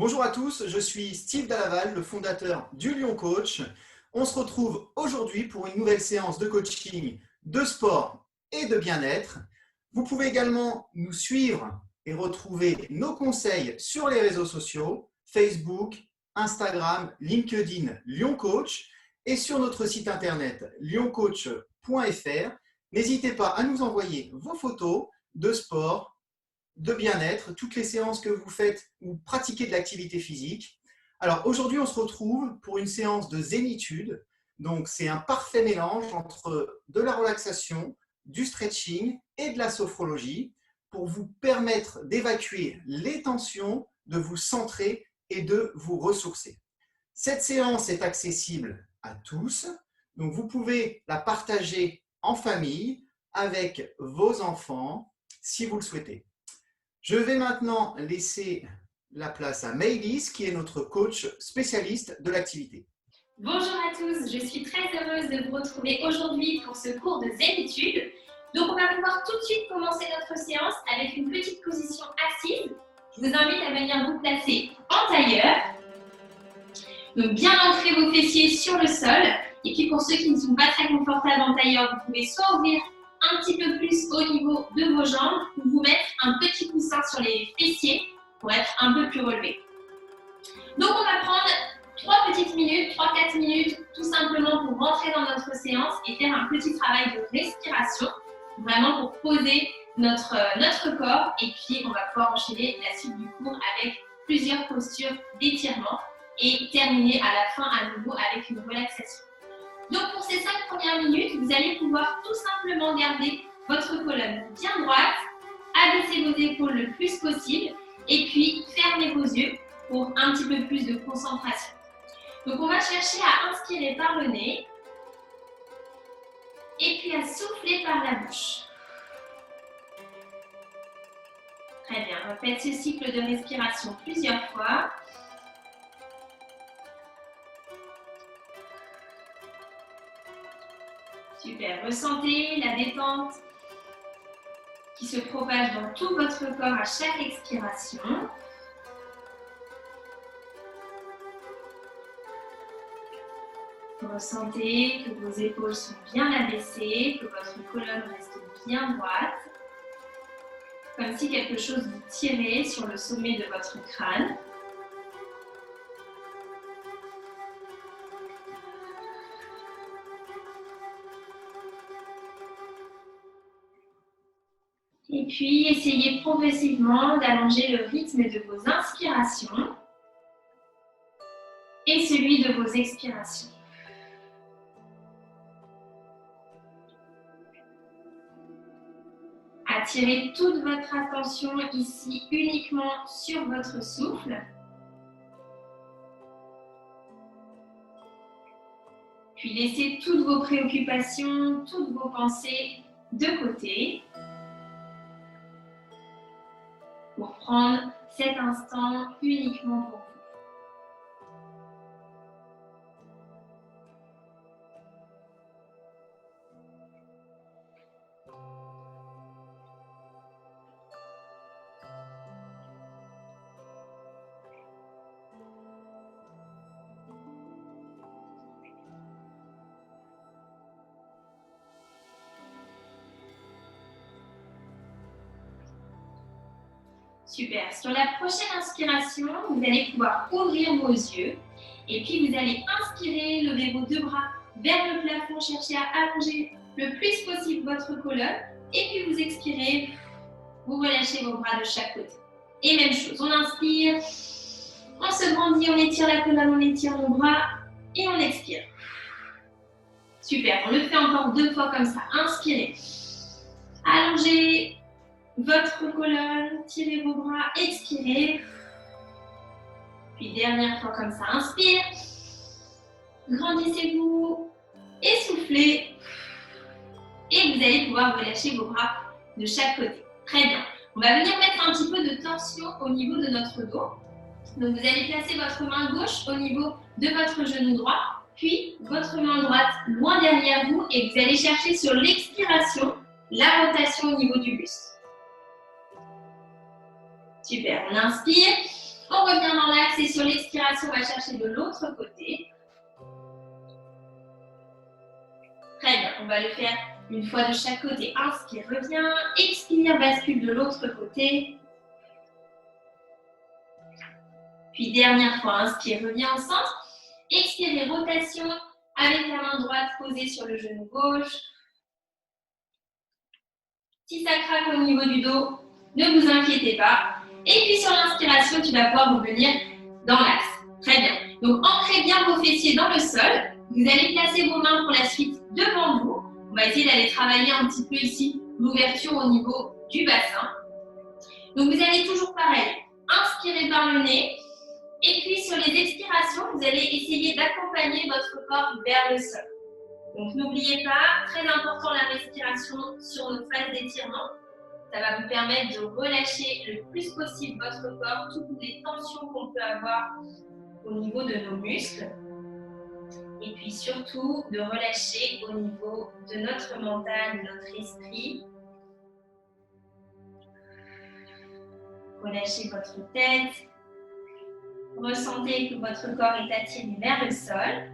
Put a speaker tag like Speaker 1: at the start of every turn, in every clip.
Speaker 1: Bonjour à tous, je suis Steve Dalaval, le fondateur du Lyon Coach. On se retrouve aujourd'hui pour une nouvelle séance de coaching de sport et de bien-être. Vous pouvez également nous suivre et retrouver nos conseils sur les réseaux sociaux, Facebook, Instagram, LinkedIn, Lyon Coach et sur notre site internet lyoncoach.fr. N'hésitez pas à nous envoyer vos photos de sport, de bien-être, toutes les séances que vous faites ou pratiquez de l'activité physique. Alors aujourd'hui, on se retrouve pour une séance de zénitude. Donc c'est un parfait mélange entre de la relaxation, du stretching et de la sophrologie pour vous permettre d'évacuer les tensions, de vous centrer et de vous ressourcer. Cette séance est accessible à tous, donc vous pouvez la partager en famille avec vos enfants si vous le souhaitez. Je vais maintenant laisser la place à Maëlys, qui est notre coach spécialiste de l'activité.
Speaker 2: Bonjour à tous, je suis très heureuse de vous retrouver aujourd'hui pour ce cours de zénitude. Donc on va pouvoir tout de suite commencer notre séance avec une petite position assise. Je vous invite à venir vous placer en tailleur. Donc bien ancrer vos fessiers sur le sol. Et puis pour ceux qui ne sont pas très confortables en tailleur, vous pouvez soit ouvrir un petit peu plus au niveau de vos jambes ou vous mettre un petit coussin sur les fessiers pour être un peu plus relevé. Donc on va prendre 3-4 minutes tout simplement pour rentrer dans notre séance et faire un petit travail de respiration, vraiment pour poser notre corps, et puis on va pouvoir enchaîner la suite du cours avec plusieurs postures d'étirement et terminer à la fin à nouveau avec une relaxation. Donc pour ces 5 premières minutes, vous allez pouvoir tout simplement garder votre colonne bien droite, abaisser vos épaules le plus possible et puis fermer vos yeux pour un petit peu plus de concentration. Donc on va chercher à inspirer par le nez et puis à souffler par la bouche. Très bien, faites ce cycle de respiration plusieurs fois. Super, ressentez la détente qui se propage dans tout votre corps à chaque expiration. Ressentez que vos épaules sont bien abaissées, que votre colonne reste bien droite, comme si quelque chose vous tirait sur le sommet de votre crâne. Et puis, essayez progressivement d'allonger le rythme de vos inspirations et celui de vos expirations. Attirez toute votre attention ici uniquement sur votre souffle. Puis laissez toutes vos préoccupations, toutes vos pensées de côté pour prendre cet instant uniquement pour vous. Super. Sur la prochaine inspiration, vous allez pouvoir ouvrir vos yeux et puis vous allez inspirer, lever vos deux bras vers le plafond, chercher à allonger le plus possible votre colonne et puis vous expirez, vous relâchez vos bras de chaque côté. Et même chose, on inspire, on se grandit, on étire la colonne, on étire nos bras et on expire. Super, on le fait encore 2 fois comme ça. Inspirez, allongez votre colonne, tirez vos bras, expirez. Puis dernière fois comme ça, inspire. Grandissez-vous, essoufflez. Et vous allez pouvoir relâcher vos bras de chaque côté. Très bien. On va venir mettre un petit peu de tension au niveau de notre dos. Donc vous allez placer votre main gauche au niveau de votre genou droit, puis votre main droite loin derrière vous et vous allez chercher sur l'expiration la rotation au niveau du buste. Super, on inspire, On revient dans l'axe et sur l'expiration, on va chercher de l'autre côté. Très bien, on va le faire une fois de chaque côté. Inspire, reviens. Expire, bascule de l'autre côté. Puis dernière fois, inspire, reviens au centre. Expirez, rotation avec la main droite posée sur le genou gauche. Si ça craque au niveau du dos, ne vous inquiétez pas. Et puis sur l'inspiration, tu vas pouvoir revenir dans l'axe. Très bien. Donc ancrez bien vos fessiers dans le sol. Vous allez placer vos mains pour la suite devant vous. On va essayer d'aller travailler un petit peu ici l'ouverture au niveau du bassin. Donc vous allez toujours pareil, inspirer par le nez. Et puis sur les expirations, vous allez essayer d'accompagner votre corps vers le sol. Donc n'oubliez pas, très important la respiration sur notre phase d'étirement. Ça va vous permettre de relâcher le plus possible votre corps, toutes les tensions qu'on peut avoir au niveau de nos muscles. Et puis surtout, de relâcher au niveau de notre mental, de notre esprit. Relâchez votre tête. Ressentez que votre corps est attiré vers le sol.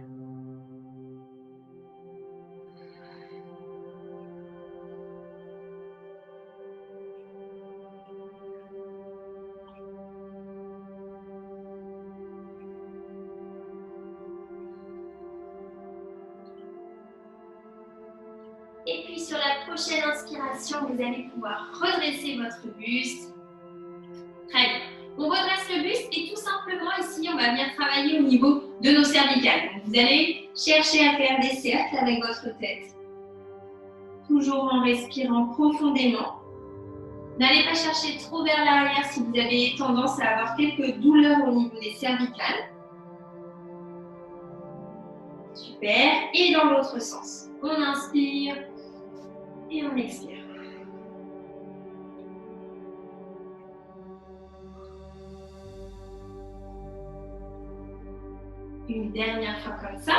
Speaker 2: Et puis sur la prochaine inspiration, vous allez pouvoir redresser votre buste. Très bien. On redresse le buste et tout simplement ici, on va venir travailler au niveau de nos cervicales. Donc, vous allez chercher à faire des cercles avec votre tête. Toujours en respirant profondément. N'allez pas chercher trop vers l'arrière si vous avez tendance à avoir quelques douleurs au niveau des cervicales. Super. Et dans l'autre sens. On inspire et on expire. Une dernière fois comme ça.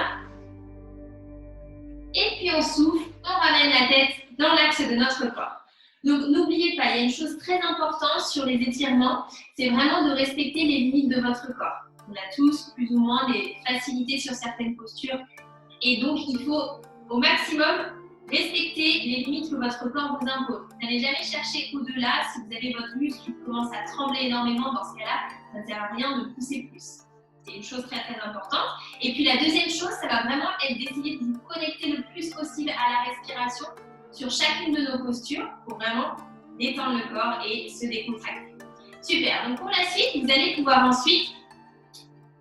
Speaker 2: Et puis on souffle, on ramène la tête dans l'axe de notre corps. Donc n'oubliez pas, il y a une chose très importante sur les étirements, c'est vraiment de respecter les limites de votre corps. On a tous plus ou moins des facilités sur certaines postures et donc il faut au maximum respecter les limites que votre corps vous impose. N'allez jamais chercher au-delà. Si vous avez votre muscle qui commence à trembler énormément, dans ce cas-là, ça ne sert à rien de pousser plus. C'est une chose très très importante. Et puis la deuxième chose, ça va vraiment être d'essayer de vous connecter le plus possible à la respiration sur chacune de nos postures pour vraiment détendre le corps et se décontracter. Super, donc pour la suite, vous allez pouvoir ensuite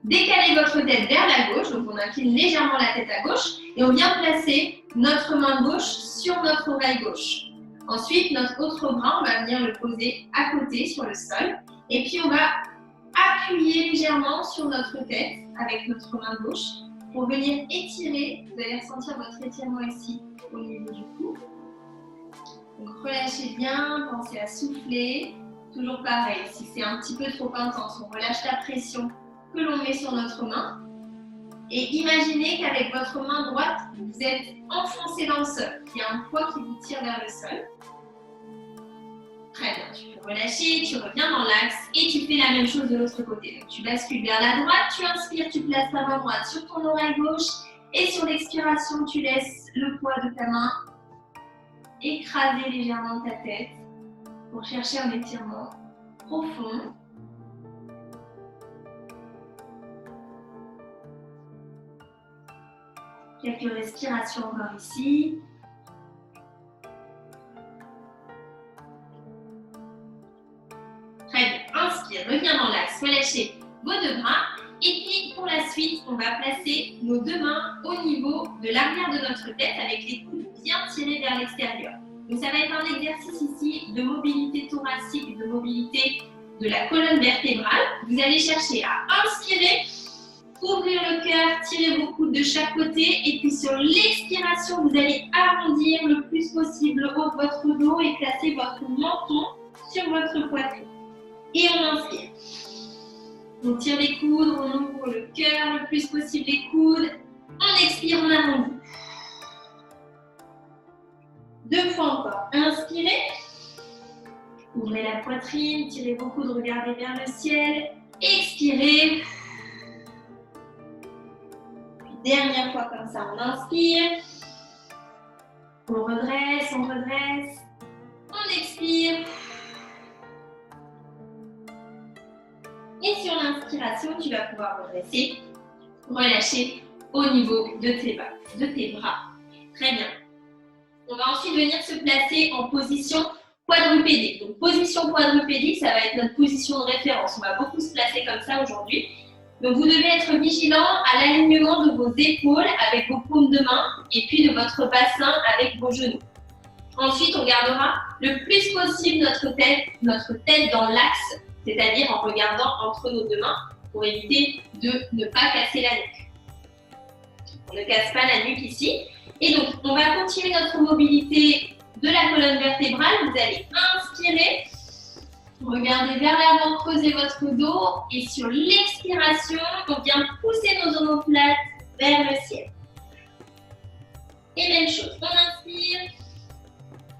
Speaker 2: décaler votre tête vers la gauche, donc on incline légèrement la tête à gauche et on vient placer notre main gauche sur notre oreille gauche. Ensuite, notre autre bras, on va venir le poser à côté sur le sol et puis on va appuyer légèrement sur notre tête avec notre main gauche pour venir étirer. Vous allez ressentir votre étirement ici au niveau du cou. Donc relâchez bien, pensez à souffler. Toujours pareil, si c'est un petit peu trop intense, on relâche la pression que l'on met sur notre main. Et imaginez qu'avec votre main droite, vous êtes enfoncé dans le sol. Il y a un poids qui vous tire vers le sol. Très bien, tu peux relâcher, tu reviens dans l'axe et tu fais la même chose de l'autre côté. Donc tu bascules vers la droite, tu inspires, tu places ta main droite sur ton oreille gauche et sur l'expiration, tu laisses le poids de ta main écraser légèrement ta tête pour chercher un étirement profond. Quelques respirations encore ici. Très bien, inspire, reviens dans l'axe, relâchez vos deux bras. Et puis pour la suite, on va placer nos deux mains au niveau de l'arrière de notre tête avec les coudes bien tirés vers l'extérieur. Donc ça va être un exercice ici de mobilité thoracique et de mobilité de la colonne vertébrale. Vous allez chercher à inspirer, ouvrir le cœur, tirer vos coudes de chaque côté et puis sur l'expiration, vous allez arrondir le plus possible le haut de votre dos et placer votre menton sur votre poitrine. Et on inspire. On tire les coudes, on ouvre le cœur le plus possible les coudes. On expire, on arrondit. Deux fois encore. Inspirez. Ouvrez la poitrine, tirez vos coudes, regardez vers le ciel. Expirez. Expirez. Puis dernière fois comme ça, on inspire. On redresse, on redresse. On expire. Et sur l'inspiration, tu vas pouvoir redresser, relâcher au niveau de tes bras. Très bien. On va ensuite venir se placer en position quadrupédique. Donc, position quadrupédique, ça va être notre position de référence. On va beaucoup se placer comme ça aujourd'hui. Donc, vous devez être vigilant à l'alignement de vos épaules avec vos paumes de main et puis de votre bassin avec vos genoux. Ensuite, on gardera le plus possible notre tête dans l'axe, c'est-à-dire en regardant entre nos deux mains pour éviter de ne pas casser la nuque. On ne casse pas la nuque ici. Et donc, on va continuer notre mobilité de la colonne vertébrale. Vous allez inspirer, regardez vers l'avant, creusez votre dos. Et sur l'expiration, on vient pousser nos omoplates vers le ciel. Et même chose, on inspire.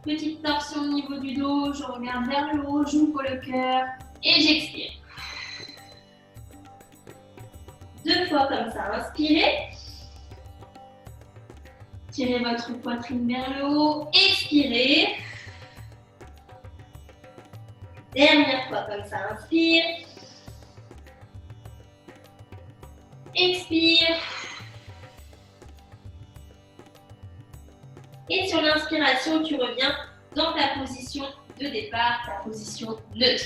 Speaker 2: Petite torsion au niveau du dos, je regarde vers le haut, j'ouvre le cœur et j'expire. 2 fois comme ça, inspirez. Tirez votre poitrine vers le haut, expirez. Dernière fois comme ça, inspire. Expire. Et sur l'inspiration, tu reviens dans ta position de départ, ta position neutre.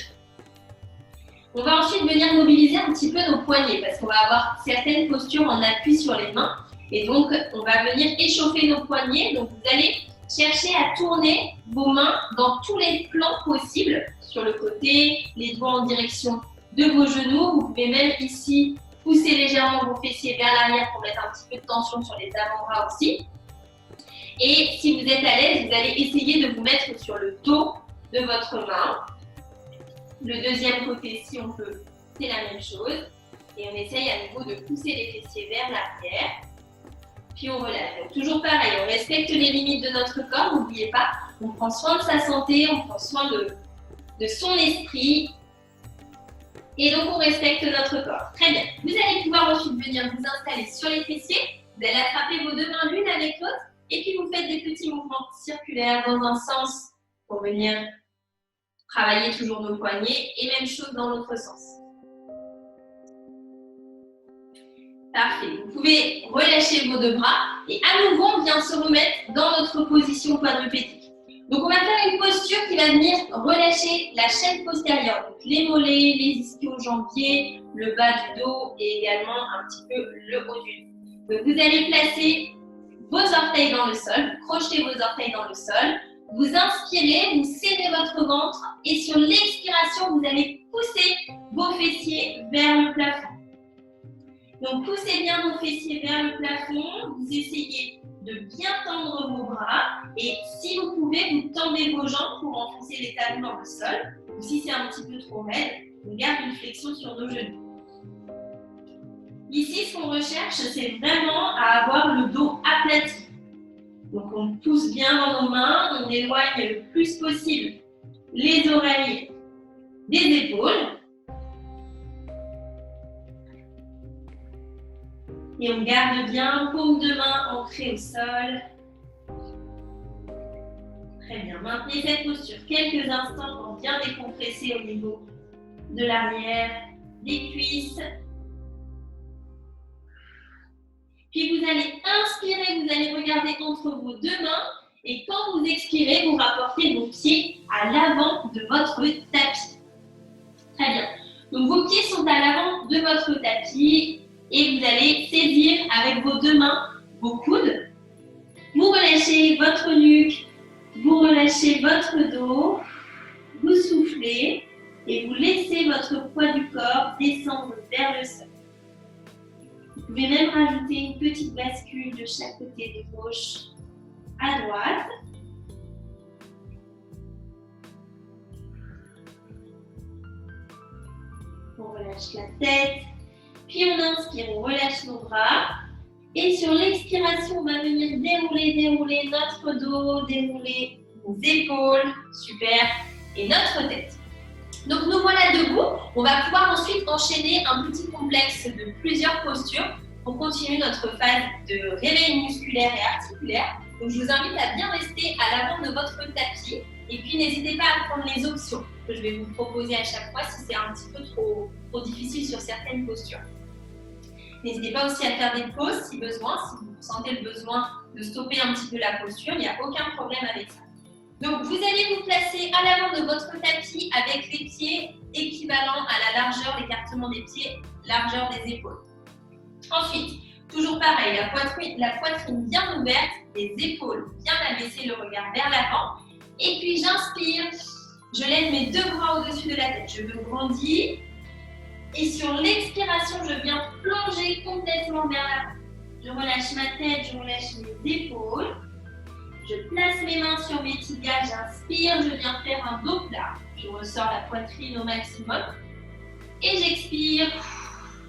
Speaker 2: On va ensuite venir mobiliser un petit peu nos poignets parce qu'on va avoir certaines postures en appui sur les mains. Et donc, on va venir échauffer nos poignets. Donc, vous allez chercher à tourner vos mains dans tous les plans possibles. Sur le côté, les doigts en direction de vos genoux. Vous pouvez même ici pousser légèrement vos fessiers vers l'arrière pour mettre un petit peu de tension sur les avant-bras aussi. Et si vous êtes à l'aise, vous allez essayer de vous mettre sur le dos de votre main. Le deuxième côté, si on peut, c'est la même chose. Et on essaye à nouveau de pousser les fessiers vers l'arrière. Puis on relâche. Donc toujours pareil, on respecte les limites de notre corps, n'oubliez pas, on prend soin de sa santé, on prend soin de son esprit. Et donc on respecte notre corps. Très bien. Vous allez pouvoir ensuite venir vous installer sur les fessiers. Vous allez attraper vos deux mains l'une avec l'autre. Et puis, vous faites des petits mouvements circulaires dans un sens pour venir travailler toujours nos poignets. Et même chose dans l'autre sens. Parfait. Vous pouvez relâcher vos deux bras. Et à nouveau, on vient se remettre dans notre position quadrupédique. Donc, on va faire une posture qui va venir relâcher la chaîne postérieure. Donc, les mollets, les ischio-jambiers, le bas du dos et également un petit peu le haut du dos. Donc, vous allez placer vos orteils dans le sol, crochetez vos orteils dans le sol, vous inspirez, vous serrez votre ventre et sur l'expiration, vous allez pousser vos fessiers vers le plafond. Donc poussez bien vos fessiers vers le plafond, vous essayez de bien tendre vos bras et si vous pouvez, vous tendez vos jambes pour enfoncer les talons dans le sol. Ou si c'est un petit peu trop raide, on garde une flexion sur nos genoux. Ici, ce qu'on recherche, c'est vraiment à avoir le dos aplati. Donc, on pousse bien dans nos mains, on éloigne le plus possible les oreilles des épaules. Et on garde bien, paume de main ancrée au sol. Très bien, maintenez cette posture quelques instants pour bien décompresser au niveau de l'arrière, des cuisses. Puis vous allez inspirer, vous allez regarder entre vos deux mains et quand vous expirez, vous rapportez vos pieds à l'avant de votre tapis. Très bien. Donc vos pieds sont à l'avant de votre tapis et vous allez saisir avec vos deux mains vos coudes. Vous relâchez votre nuque, vous relâchez votre dos, vous soufflez et vous laissez votre poids du corps descendre vers le sol. Vous pouvez même rajouter une petite bascule de chaque côté de gauche à droite. On relâche la tête, puis on inspire, on relâche nos bras. Et sur l'expiration, on va venir dérouler notre dos, dérouler nos épaules, super, et notre tête. Donc nous voilà debout. On va pouvoir ensuite enchaîner un petit complexe de plusieurs postures pour continuer notre phase de réveil musculaire et articulaire. Donc je vous invite à bien rester à l'avant de votre tapis et puis n'hésitez pas à prendre les options que je vais vous proposer à chaque fois si c'est un petit peu trop difficile sur certaines postures. N'hésitez pas aussi à faire des pauses si besoin, si vous sentez le besoin de stopper un petit peu la posture, il n'y a aucun problème avec ça. Donc vous allez vous placer à l'avant de votre tapis avec les pieds équivalents à la largeur, l'écartement des pieds, largeur des épaules. Ensuite, toujours pareil, la poitrine bien ouverte, les épaules bien abaissées, le regard vers l'avant. Et puis j'inspire, je lève mes deux bras au-dessus de la tête, je me grandis. Et sur l'expiration, je viens plonger complètement vers l'avant. Je relâche ma tête, je relâche mes épaules. Je place mes mains sur mes tibias, j'inspire, je viens faire un dos plat. Je ressors la poitrine au maximum. Et j'expire,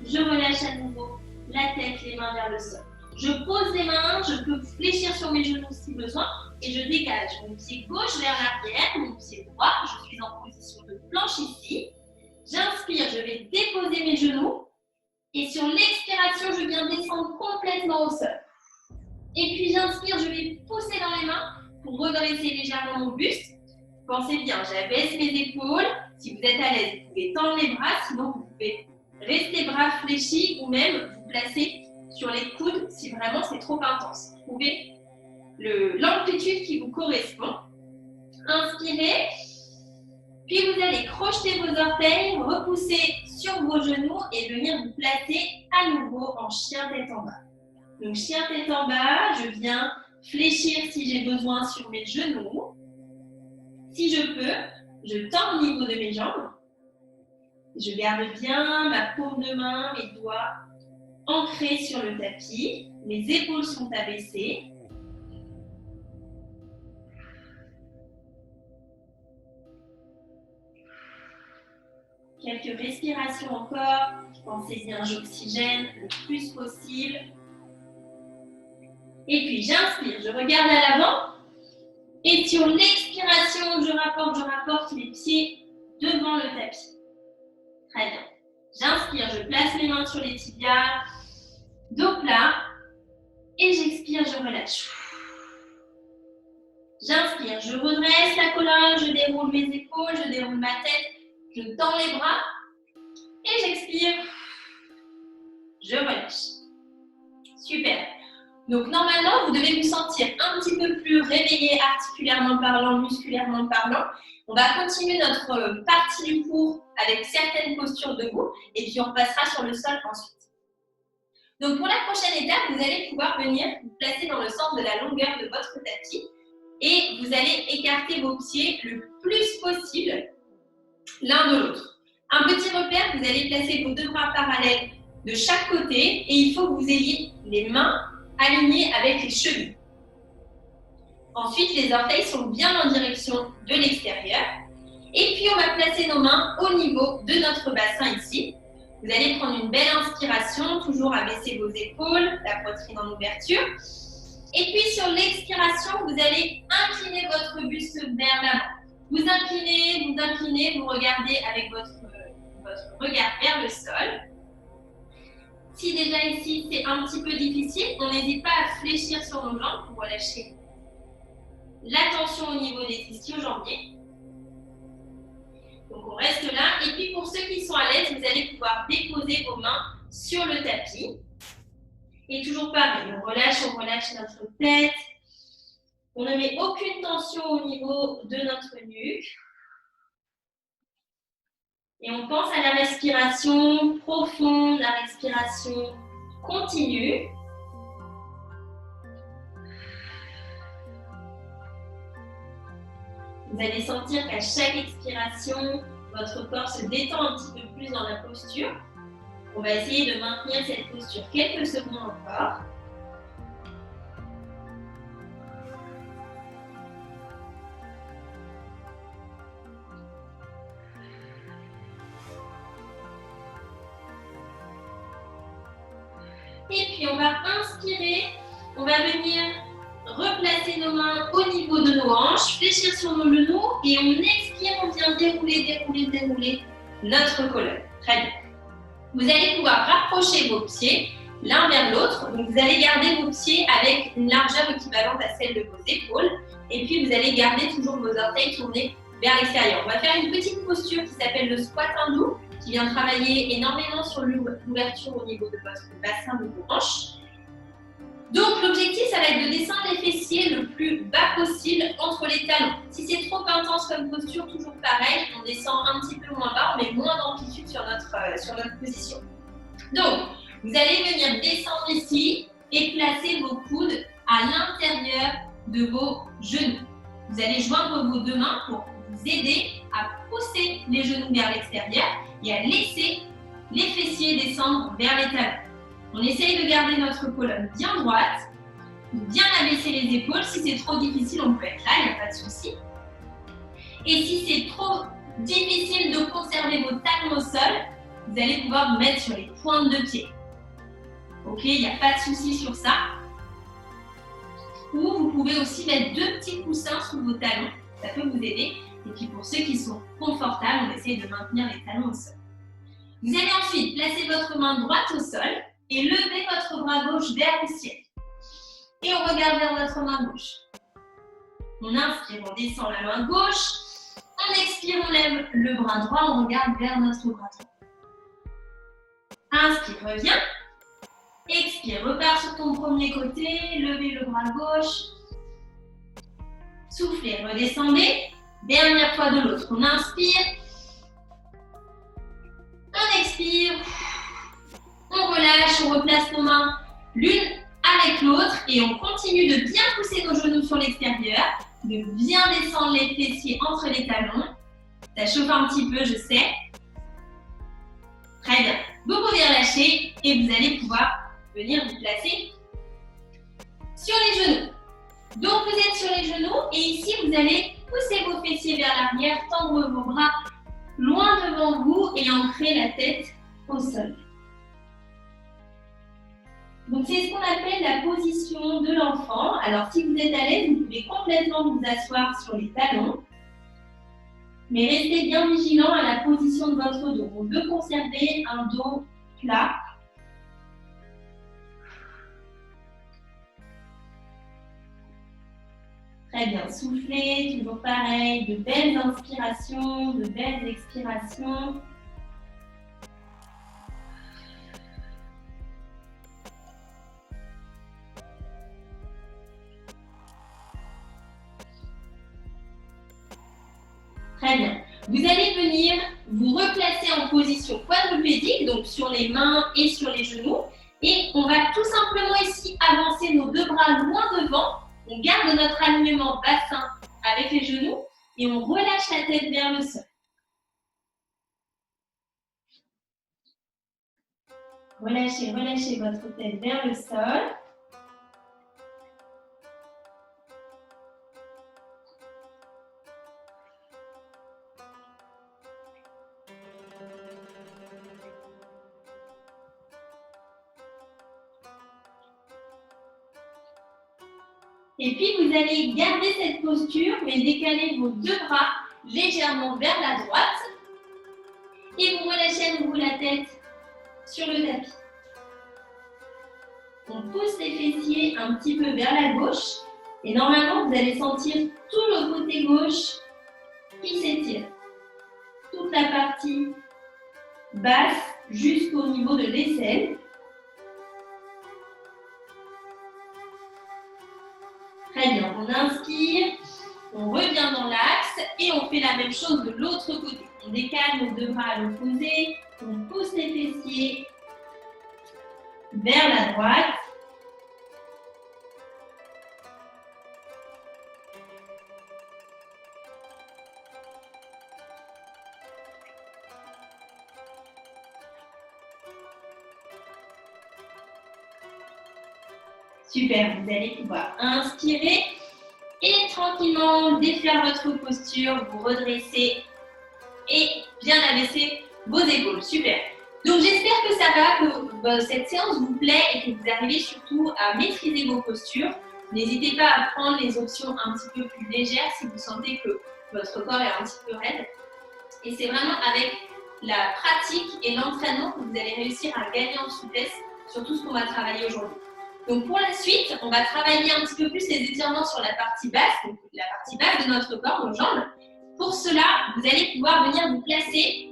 Speaker 2: je relâche à nouveau la tête, les mains vers le sol. Je pose les mains, je peux fléchir sur mes genoux si besoin et je dégage mon pied gauche vers l'arrière, mon pied droit. Je suis en position de planche ici. J'inspire, je vais déposer mes genoux et sur l'expiration, je viens descendre complètement au sol. Et puis j'inspire, je vais pousser dans les mains pour redresser légèrement mon buste. Pensez bien, j'abaisse mes épaules. Si vous êtes à l'aise, vous pouvez tendre les bras, sinon vous pouvez rester bras fléchis ou même vous placer sur les coudes si vraiment c'est trop intense. Vous trouvez l'amplitude qui vous correspond. Inspirez. Puis vous allez crocheter vos orteils, repousser sur vos genoux et venir vous placer à nouveau en chien tête en bas. Donc chien tête en bas, je viens fléchir si j'ai besoin sur mes genoux. Si je peux, je tends au niveau de mes jambes. Je garde bien ma paume de main, mes doigts ancrés sur le tapis. Mes épaules sont abaissées. Quelques respirations encore. Pensez bien, j'oxygène le plus possible. Et puis j'inspire, je regarde à l'avant. Et sur l'expiration, je rapporte les pieds devant le tapis. Très bien. J'inspire, je place mes mains sur les tibias, dos plat. Et j'expire, je relâche. J'inspire, je redresse la colonne, je déroule mes épaules, je déroule ma tête. Je tends les bras et j'expire. Je relâche. Super. Donc normalement, vous devez vous sentir un petit peu plus réveillé articulairement parlant, musculairement parlant. On va continuer notre partie du cours avec certaines postures debout et puis on passera sur le sol ensuite. Donc pour la prochaine étape, vous allez pouvoir venir vous placer dans le sens de la longueur de votre tapis et vous allez écarter vos pieds le plus possible l'un de l'autre. Un petit repère, vous allez placer vos deux bras parallèles de chaque côté et il faut que vous ayez les mains alignées avec les chevilles. Ensuite, les orteils sont bien en direction de l'extérieur. Et puis, on va placer nos mains au niveau de notre bassin ici. Vous allez prendre une belle inspiration, toujours abaisser vos épaules, la poitrine en ouverture. Et puis, sur l'expiration, vous allez incliner votre buste vers l'avant. Vous inclinez, vous regardez avec votre regard vers le sol. Si déjà ici c'est un petit peu difficile, on n'hésite pas à fléchir sur nos jambes pour relâcher la tension au niveau des ischio-jambiers. Donc on reste là. Et puis pour ceux qui sont à l'aise, vous allez pouvoir déposer vos mains sur le tapis. Et toujours pareil, on relâche notre tête. On ne met aucune tension au niveau de notre nuque. Et on pense à la respiration profonde, la respiration continue. Vous allez sentir qu'à chaque expiration, votre corps se détend un petit peu plus dans la posture. On va essayer de maintenir cette posture quelques secondes encore. Et puis on va inspirer, on va venir replacer nos mains au niveau de nos hanches, fléchir sur nos genoux et on expire, on vient bien dérouler notre colonne. Très bien. Vous allez pouvoir rapprocher vos pieds l'un vers l'autre. Donc, vous allez garder vos pieds avec une largeur équivalente à celle de vos épaules. Et puis, vous allez garder toujours vos orteils tournés vers l'extérieur. On va faire une petite posture qui s'appelle le squat hindou, qui vient travailler énormément sur l'ouverture au niveau de votre bassin, de vos hanches. Donc, l'objectif, ça va être de descendre les fessiers le plus bas possible entre les talons. Si c'est trop intense comme posture, toujours pareil, on descend un petit peu moins bas, on met moins d'amplitude sur notre position. Donc, vous allez venir descendre ici et placer vos coudes à l'intérieur de vos genoux. Vous allez joindre vos deux mains pour vous aider à pousser les genoux vers l'extérieur et à laisser les fessiers descendre vers les talons. On essaye de garder notre colonne bien droite, de bien abaisser les épaules. Si c'est trop difficile, on peut être là, il n'y a pas de souci. Et si c'est trop difficile de conserver vos talons au sol, vous allez pouvoir vous mettre sur les pointes de pied. Ok, il n'y a pas de souci sur ça. Ou vous pouvez aussi mettre deux petits coussins sous vos talons, ça peut vous aider. Et puis pour ceux qui sont confortables, on essaye de maintenir les talons au sol. Vous allez ensuite placer votre main droite au sol et lever votre bras gauche vers le ciel. Et on regarde vers notre main gauche. On inspire, on descend la main gauche. On expire, on lève le bras droit, on regarde vers notre bras droit. Inspire, reviens. Expire, repars sur ton premier côté, levez le bras gauche. Soufflez, redescendez. Dernière fois de l'autre, on inspire. On expire. On relâche, on replace nos mains l'une avec l'autre et on continue de bien pousser nos genoux sur l'extérieur, de bien descendre les fessiers entre les talons. Ça chauffe un petit peu, je sais. Très bien. Vous pouvez relâcher et vous allez pouvoir venir vous placer sur les genoux. Donc vous êtes sur les genoux et ici vous allez pousser vos fessiers vers l'arrière, tendre vos bras loin devant vous et ancrer la tête au sol. Donc c'est ce qu'on appelle la position de l'enfant. Alors si vous êtes à l'aise, vous pouvez complètement vous asseoir sur les talons. Mais restez bien vigilant à la position de votre dos. On veut conserver un dos plat. Très bien, soufflez, toujours pareil, de belles inspirations, de belles expirations. Très bien. Vous allez venir vous replacer en position quadrupédique, donc sur les mains et sur les genoux. Et on va tout simplement ici avancer nos deux bras loin devant. On garde notre alignement bassin avec les genoux et on relâche la tête vers le sol. Relâchez, relâchez votre tête vers le sol. Et puis, vous allez garder cette posture, mais décaler vos deux bras légèrement vers la droite. Et vous relâchez à nouveau la tête sur le tapis. On pousse les fessiers un petit peu vers la gauche. Et normalement, vous allez sentir tout le côté gauche qui s'étire. Toute la partie basse jusqu'au niveau de l'aisselle. Très bien, on inspire, on revient dans l'axe et on fait la même chose de l'autre côté. On décale nos deux bras à l'opposé, on pousse les fessiers vers la droite. Super, vous allez pouvoir inspirer et tranquillement défaire votre posture, vous redresser et bien abaisser vos épaules. Super. Donc j'espère que ça va, que cette séance vous plaît et que vous arrivez surtout à maîtriser vos postures. N'hésitez pas à prendre les options un petit peu plus légères si vous sentez que votre corps est un petit peu raide. Et c'est vraiment avec la pratique et l'entraînement que vous allez réussir à gagner en souplesse sur tout ce qu'on va travailler aujourd'hui. Donc pour la suite, on va travailler un petit peu plus les étirements sur la partie basse, donc la partie basse de notre corps, nos jambes. Pour cela, vous allez pouvoir venir vous placer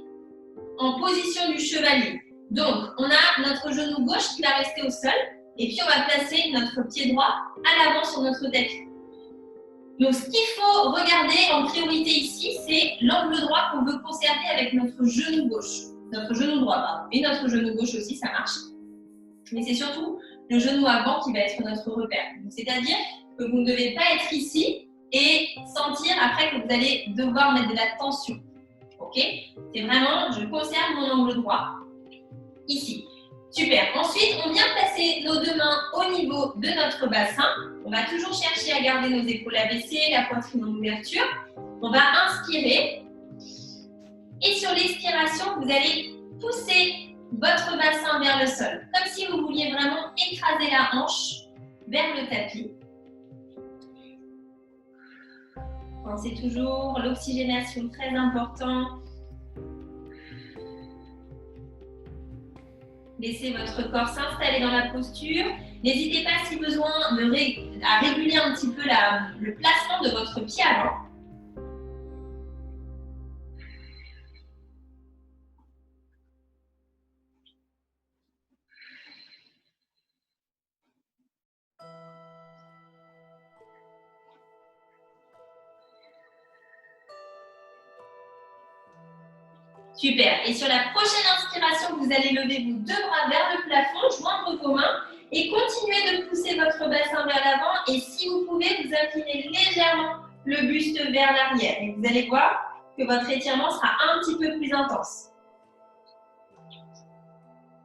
Speaker 2: en position du chevalier. Donc, on a notre genou gauche qui va rester au sol, et puis on va placer notre pied droit à l'avant sur notre tapis. Donc, ce qu'il faut regarder en priorité ici, c'est l'angle droit qu'on veut conserver avec notre genou gauche. Notre genou droit, pardon. Et notre genou gauche aussi, ça marche. Mais c'est surtout le genou avant qui va être notre repère. C'est-à-dire que vous ne devez pas être ici et sentir après que vous allez devoir mettre de la tension. Ok? C'est vraiment, je conserve mon angle droit ici. Super. Ensuite, on vient placer nos deux mains au niveau de notre bassin. On va toujours chercher à garder nos épaules abaissées, la poitrine en ouverture. On va inspirer. Et sur l'expiration, vous allez pousser votre bassin vers le sol. Comme si vous vouliez vraiment écraser la hanche vers le tapis. Pensez toujours l'oxygénation très importante. Laissez votre corps s'installer dans la posture. N'hésitez pas, si besoin, à réguler un petit peu le placement de votre pied avant. Super. Et sur la prochaine inspiration, vous allez lever vos deux bras vers le plafond, joindre vos mains et continuer de pousser votre bassin vers l'avant. Et si vous pouvez, vous inclinez légèrement le buste vers l'arrière. Et vous allez voir que votre étirement sera un petit peu plus intense.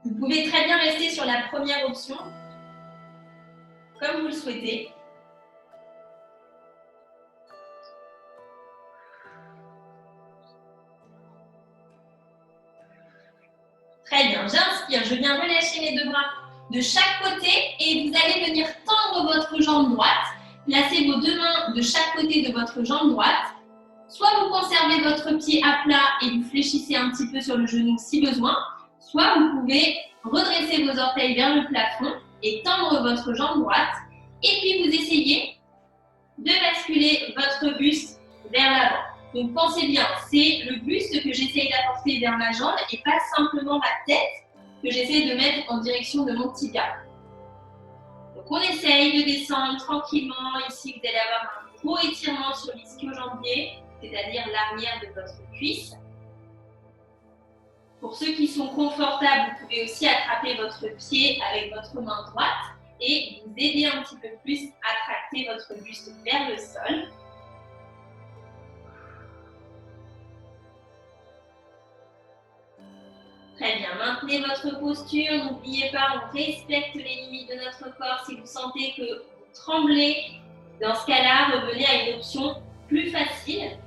Speaker 2: Vous pouvez très bien rester sur la première option, comme vous le souhaitez. Très bien, j'inspire, je viens relâcher mes deux bras de chaque côté et vous allez venir tendre votre jambe droite. Placez vos deux mains de chaque côté de votre jambe droite. Soit vous conservez votre pied à plat et vous fléchissez un petit peu sur le genou si besoin, soit vous pouvez redresser vos orteils vers le plafond et tendre votre jambe droite. Et puis vous essayez de basculer votre buste vers l'avant. Donc pensez bien, c'est le buste que j'essaye d'apporter vers ma jambe et pas simplement ma tête que j'essaye de mettre en direction de mon tibia. Donc on essaye de descendre tranquillement. Ici, vous allez avoir un gros étirement sur l'ischio-jambier, c'est-à-dire l'arrière de votre cuisse. Pour ceux qui sont confortables, vous pouvez aussi attraper votre pied avec votre main droite et vous aider un petit peu plus à tracter votre buste vers le sol. Très bien, maintenez votre posture, n'oubliez pas, on respecte les limites de notre corps. Si vous sentez que vous tremblez, dans ce cas-là, revenez à une option plus facile.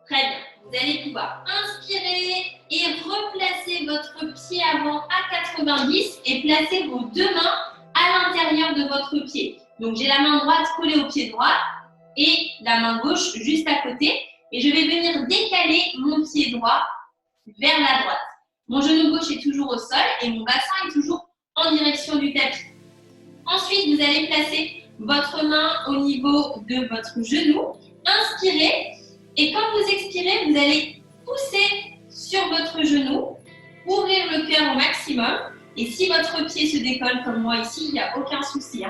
Speaker 2: Très bien, vous allez pouvoir inspirer et replacer votre pied avant à 90 et placer vos deux mains à l'intérieur de votre pied. Donc j'ai la main droite collée au pied droit et la main gauche juste à côté. Et je vais venir décaler mon pied droit vers la droite. Mon genou gauche est toujours au sol et mon bassin est toujours en direction du tapis. Ensuite, vous allez placer votre main au niveau de votre genou. Inspirez. Et quand vous expirez, vous allez pousser sur votre genou, ouvrir le cœur au maximum. Et si votre pied se décolle comme moi ici, il n'y a aucun souci.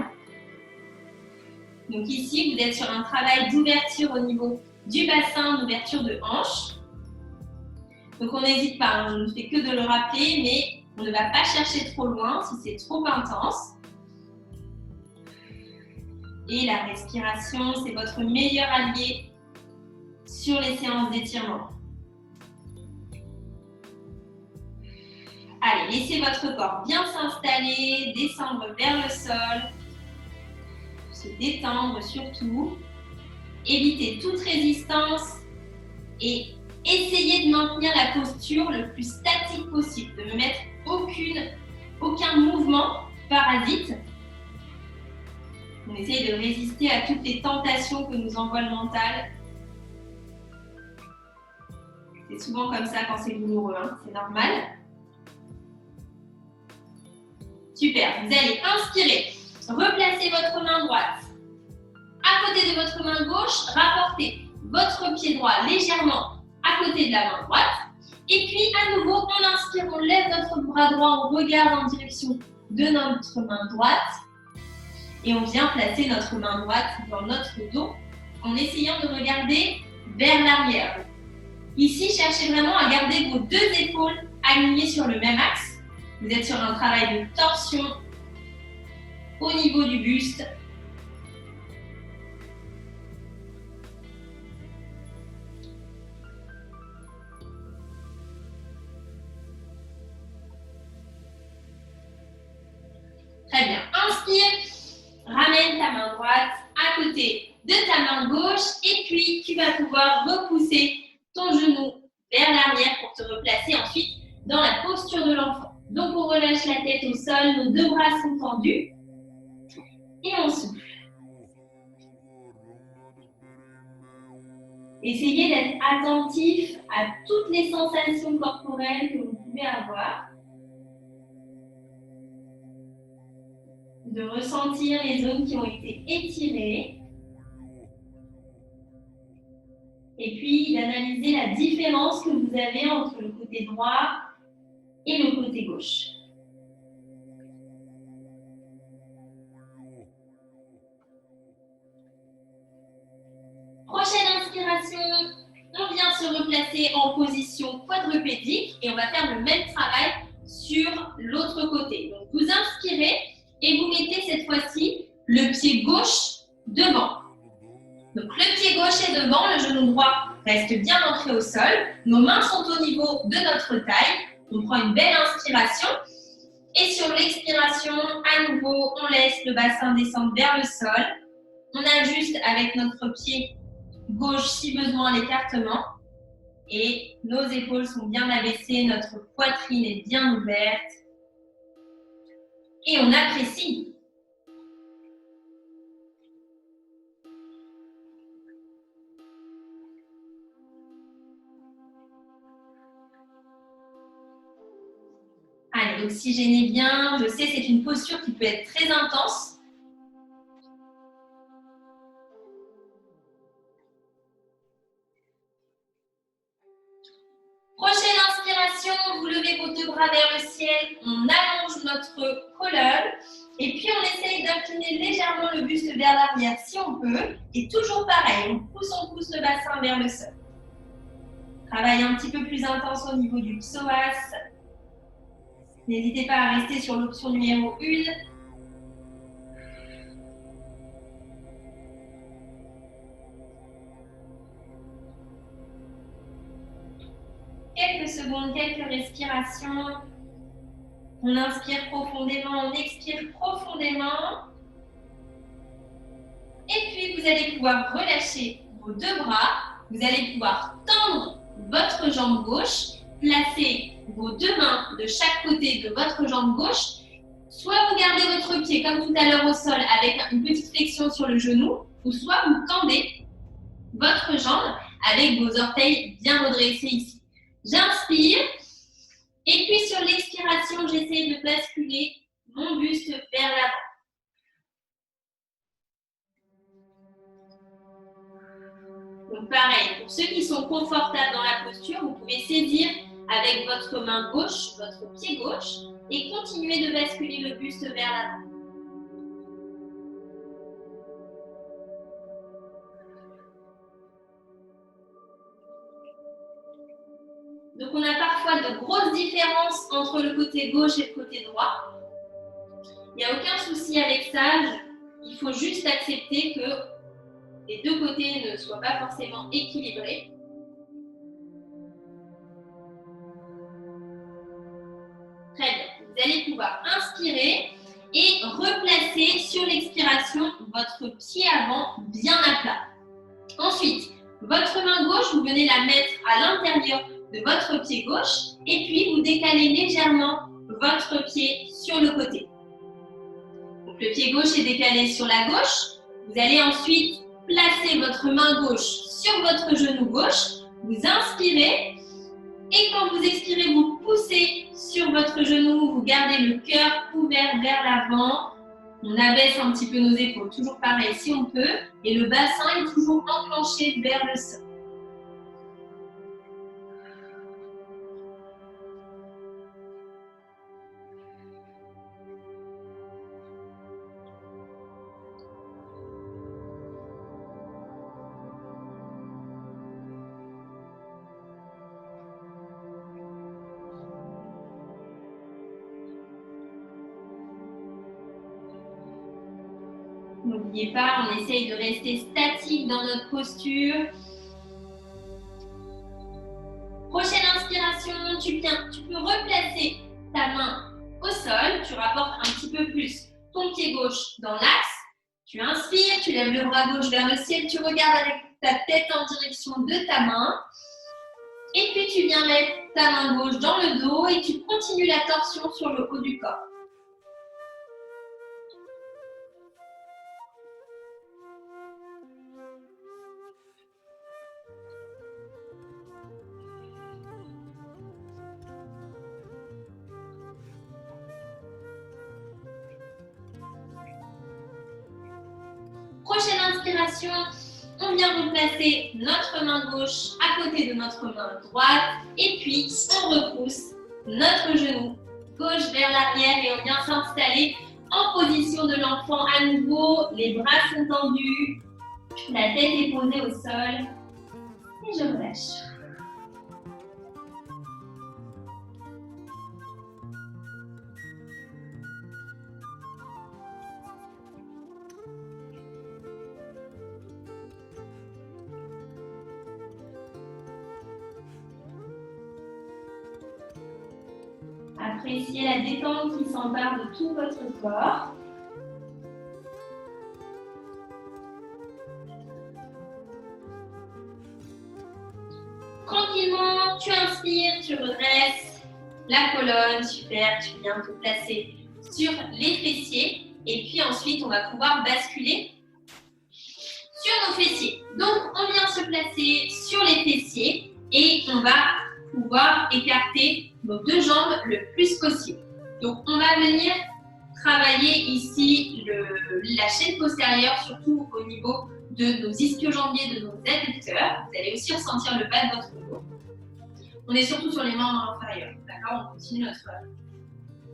Speaker 2: Donc ici, vous êtes sur un travail d'ouverture au niveau du bassin, d'ouverture de hanche. Donc on n'hésite pas, on ne fait que de le rappeler, mais on ne va pas chercher trop loin si c'est trop intense. Et la respiration, c'est votre meilleur allié sur les séances d'étirement. Allez, laissez votre corps bien s'installer, descendre vers le sol, se détendre surtout. Évitez toute résistance et Essayez de maintenir la posture le plus statique possible, de ne mettre aucun mouvement parasite. On essaye de résister à toutes les tentations que nous envoie le mental. C'est souvent comme ça quand c'est douloureux, hein, c'est normal. Super, vous allez inspirer, replacez votre main droite à côté de votre main gauche, rapportez votre pied droit légèrement à côté de la main droite. Et puis à nouveau, on inspire, on lève notre bras droit, on regarde en direction de notre main droite. Et on vient placer notre main droite dans notre dos en essayant de regarder vers l'arrière. Ici, cherchez vraiment à garder vos deux épaules alignées sur le même axe. Vous êtes sur un travail de torsion au niveau du buste. Très bien. Inspire. Ramène ta main droite à côté de ta main gauche et puis tu vas pouvoir repousser ton genou vers l'arrière pour te replacer ensuite dans la posture de l'enfant. Donc on relâche la tête au sol, nos deux bras sont tendus et on souffle. Essayez d'être attentif à toutes les sensations corporelles que vous pouvez avoir. De ressentir les zones qui ont été étirées et puis d'analyser la différence que vous avez entre le côté droit et le côté gauche. Prochaine inspiration, on vient se replacer en position quadrupédique et on va faire le même travail sur l'autre côté. Donc vous inspirez et vous mettez cette fois-ci le pied gauche devant. Donc le pied gauche est devant, le genou droit reste bien ancré au sol. Nos mains sont au niveau de notre taille. On prend une belle inspiration. Et sur l'expiration, à nouveau, on laisse le bassin descendre vers le sol. On ajuste avec notre pied gauche si besoin l'écartement. Et nos épaules sont bien abaissées, notre poitrine est bien ouverte. Et on apprécie. Allez, oxygénez bien. Je sais, c'est une posture qui peut être très intense. Prochaine inspiration, vous levez vos deux bras vers le ciel. On allonge notre colonne. Et puis, on essaye d'incliner légèrement le buste vers l'arrière si on peut. Et toujours pareil, on pousse le bassin vers le sol. Travail un petit peu plus intense au niveau du psoas. N'hésitez pas à rester sur l'option numéro 1. Quelques secondes, quelques respirations. On inspire profondément, on expire profondément. Et puis, vous allez pouvoir relâcher vos deux bras. Vous allez pouvoir tendre votre jambe gauche, placer vos deux mains de chaque côté de votre jambe gauche. Soit vous gardez votre pied comme tout à l'heure au sol avec une petite flexion sur le genou, ou soit vous tendez votre jambe avec vos orteils bien redressés ici. J'inspire. Et puis sur l'expiration, j'essaie de basculer mon buste vers l'avant. Donc pareil, pour ceux qui sont confortables dans la posture, vous pouvez saisir avec votre main gauche, votre pied gauche, et continuer de basculer le buste vers l'avant. Donc on a parfois de grosses différences entre le côté gauche et le côté droit. Il n'y a aucun souci avec ça, il faut juste accepter que les deux côtés ne soient pas forcément équilibrés. Très bien, vous allez pouvoir inspirer et replacer sur l'expiration votre pied avant bien à plat. Ensuite, Votre main gauche, vous venez la mettre à l'intérieur de votre pied gauche et puis vous décalez légèrement votre pied sur le côté. Donc le pied gauche est décalé sur la gauche. Vous allez ensuite placer votre main gauche sur votre genou gauche. Vous inspirez et quand vous expirez, vous poussez sur votre genou. Vous gardez le cœur ouvert vers l'avant. On abaisse un petit peu nos épaules, toujours pareil si on peut. Et le bassin est toujours enclenché vers le sol. N'oubliez pas, on essaye de rester statique dans notre posture. Prochaine inspiration, tu peux replacer ta main au sol. Tu rapportes un petit peu plus ton pied gauche dans l'axe. Tu inspires, tu lèves le bras gauche vers le ciel. Tu regardes avec ta tête en direction de ta main. Et puis tu viens mettre ta main gauche dans le dos et tu continues la torsion sur le haut du corps. Prochaine inspiration, on vient replacer notre main gauche à côté de notre main droite et puis on repousse notre genou gauche vers l'arrière et on vient s'installer en position de l'enfant à nouveau. Les bras sont tendus, la tête est posée au sol et je relâche. Appréciez la détente qui s'empare de tout votre corps. Tranquillement, tu inspires, tu redresses la colonne, super, tu viens te placer sur les fessiers et puis ensuite on va pouvoir basculer sur nos fessiers. Donc on vient se placer sur les fessiers et on va pouvoir écarter nos deux jambes le plus possible. Donc on va venir travailler ici la chaîne postérieure, surtout au niveau de nos ischio-jambiers, de nos adducteurs. Vous allez aussi ressentir le bas de votre dos. On est surtout sur les membres inférieurs. D'accord, on continue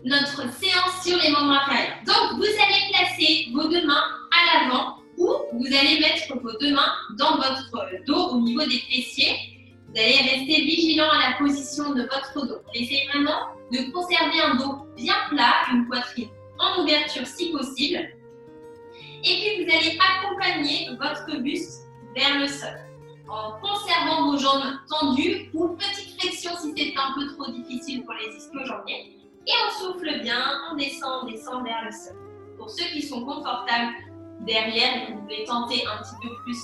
Speaker 2: notre séance sur les membres inférieurs. Donc vous allez placer vos deux mains à l'avant ou vous allez mettre vos deux mains dans votre dos au niveau des fessiers. Vous allez rester vigilant à la position de votre dos. Essayez vraiment de conserver un dos bien plat, une poitrine en ouverture si possible. Et puis vous allez accompagner votre buste vers le sol en conservant vos jambes tendues ou petite flexion si c'est un peu trop difficile pour les ischio-jambiers. Et on souffle bien, on descend vers le sol. Pour ceux qui sont confortables derrière et que vous voulez tenter un petit peu plus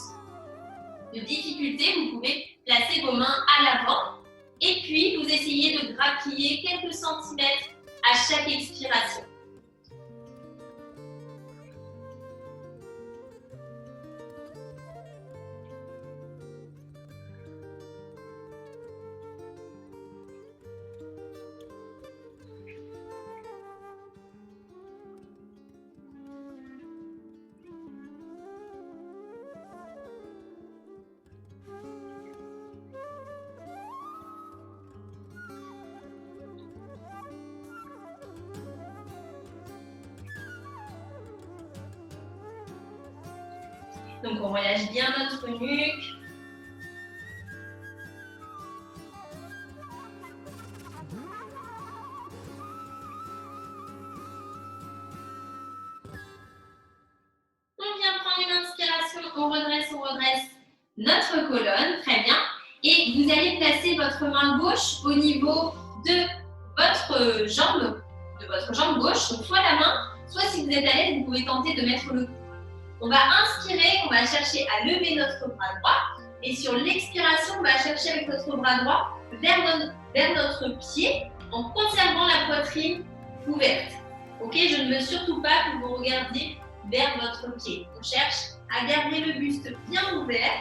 Speaker 2: de difficulté, vous pouvez placer vos mains à l'avant et puis vous essayez de grappiller quelques centimètres à chaque expiration. Donc on relâche bien notre nuque. On vient prendre une inspiration, on redresse notre colonne, très bien. Et vous allez placer votre main gauche au niveau de votre jambe gauche, donc soit la main, soit si vous êtes à l'aise, vous pouvez tenter de mettre le coude. On va inspirer, on va chercher à lever notre bras droit. Et sur l'expiration, on va chercher avec notre bras droit vers notre pied en conservant la poitrine ouverte. Ok, je ne veux surtout pas que vous regardiez vers votre pied. On cherche à garder le buste bien ouvert.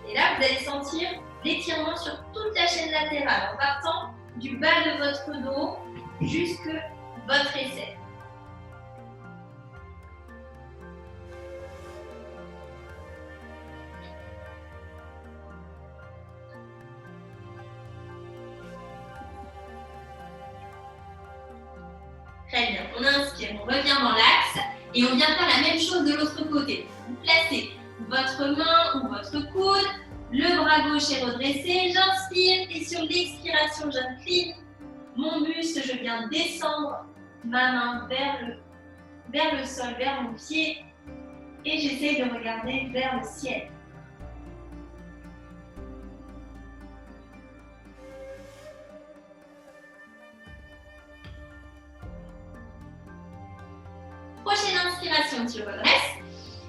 Speaker 2: Et là, vous allez sentir l'étirement sur toute la chaîne latérale en partant du bas de votre dos jusque votre aisselle. Très bien, on inspire, on revient dans l'axe et on vient faire la même chose de l'autre côté. Vous placez votre main ou votre coude, le bras gauche est redressé, j'inspire et sur l'expiration, j'incline mon buste, je viens descendre ma main vers le sol, vers mon pied et j'essaie de regarder vers le ciel. Prochaine inspiration, tu redresses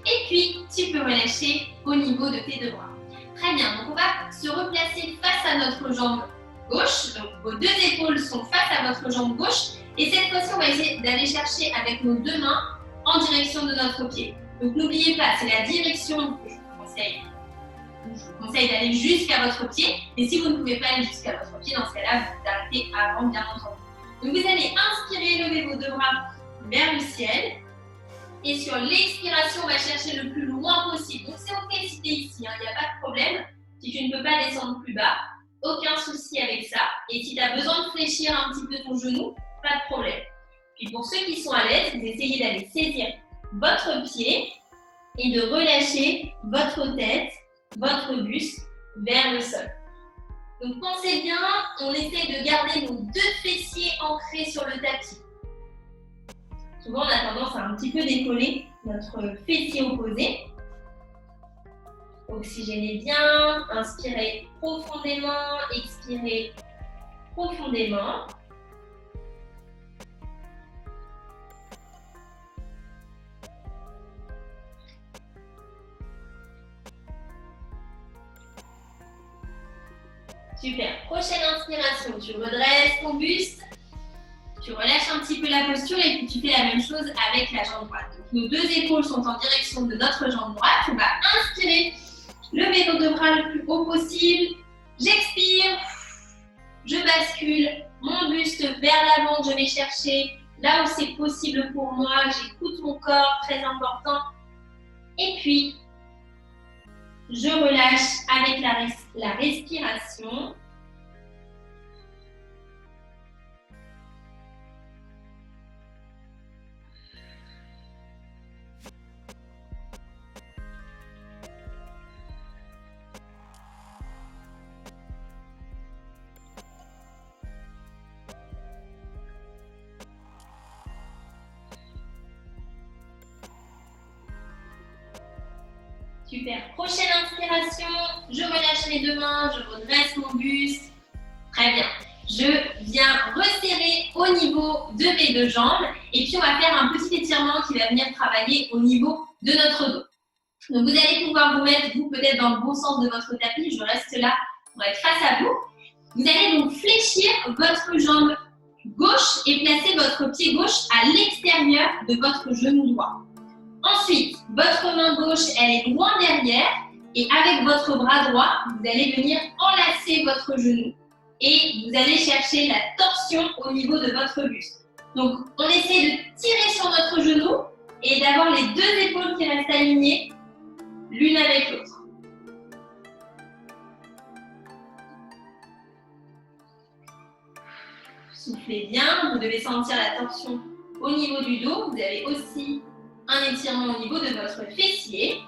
Speaker 2: et puis tu peux relâcher au niveau de tes deux bras. Très bien, donc on va se replacer face à notre jambe gauche. Donc vos deux épaules sont face à votre jambe gauche et cette fois-ci on va essayer d'aller chercher avec nos deux mains en direction de notre pied. Donc n'oubliez pas, c'est la direction que je vous conseille d'aller jusqu'à votre pied. Et si vous ne pouvez pas aller jusqu'à votre pied, dans ce cas-là, vous arrêtez avant, bien entendu. Donc vous allez inspirer, lever vos deux bras vers le ciel. Et sur l'expiration, on va chercher le plus loin possible. Donc c'est ok si tu es ici, il n'y a pas de problème. Si tu ne peux pas descendre plus bas, aucun souci avec ça. Et si tu as besoin de fléchir un petit peu ton genou, pas de problème. Puis pour ceux qui sont à l'aise, vous essayez d'aller saisir votre pied et de relâcher votre tête, votre buste vers le sol. Donc pensez bien, on essaie de garder nos deux fessiers ancrés sur le tapis. Souvent, on a tendance à un petit peu décoller notre fessier opposé. Oxygénez bien, inspirez profondément, expirez profondément. Super. Prochaine inspiration, tu redresses ton buste. Tu relâches un petit peu la posture et puis tu fais la même chose avec la jambe droite. Donc, nos deux épaules sont en direction de notre jambe droite. On va inspirer, lever nos deux bras le plus haut possible. J'expire, je bascule mon buste vers l'avant. Je vais chercher là où c'est possible pour moi. J'écoute mon corps, très important. Et puis, je relâche avec la respiration. Super. Prochaine inspiration, je relâche mes deux mains, je redresse mon buste. Très bien. Je viens resserrer au niveau de mes deux jambes et puis on va faire un petit étirement qui va venir travailler au niveau de notre dos. Donc vous allez pouvoir vous mettre, vous peut-être dans le bon sens de votre tapis, je reste là pour être face à vous. Vous allez donc fléchir votre jambe gauche et placer votre pied gauche à l'extérieur de votre genou droit. Ensuite, votre main gauche, elle est loin derrière et avec votre bras droit, vous allez venir enlacer votre genou et vous allez chercher la torsion au niveau de votre buste. Donc, on essaie de tirer sur notre genou et d'avoir les deux épaules qui restent alignées l'une avec l'autre. Soufflez bien, vous devez sentir la torsion au niveau du dos. Vous avez aussi un étirement au niveau de votre fessier.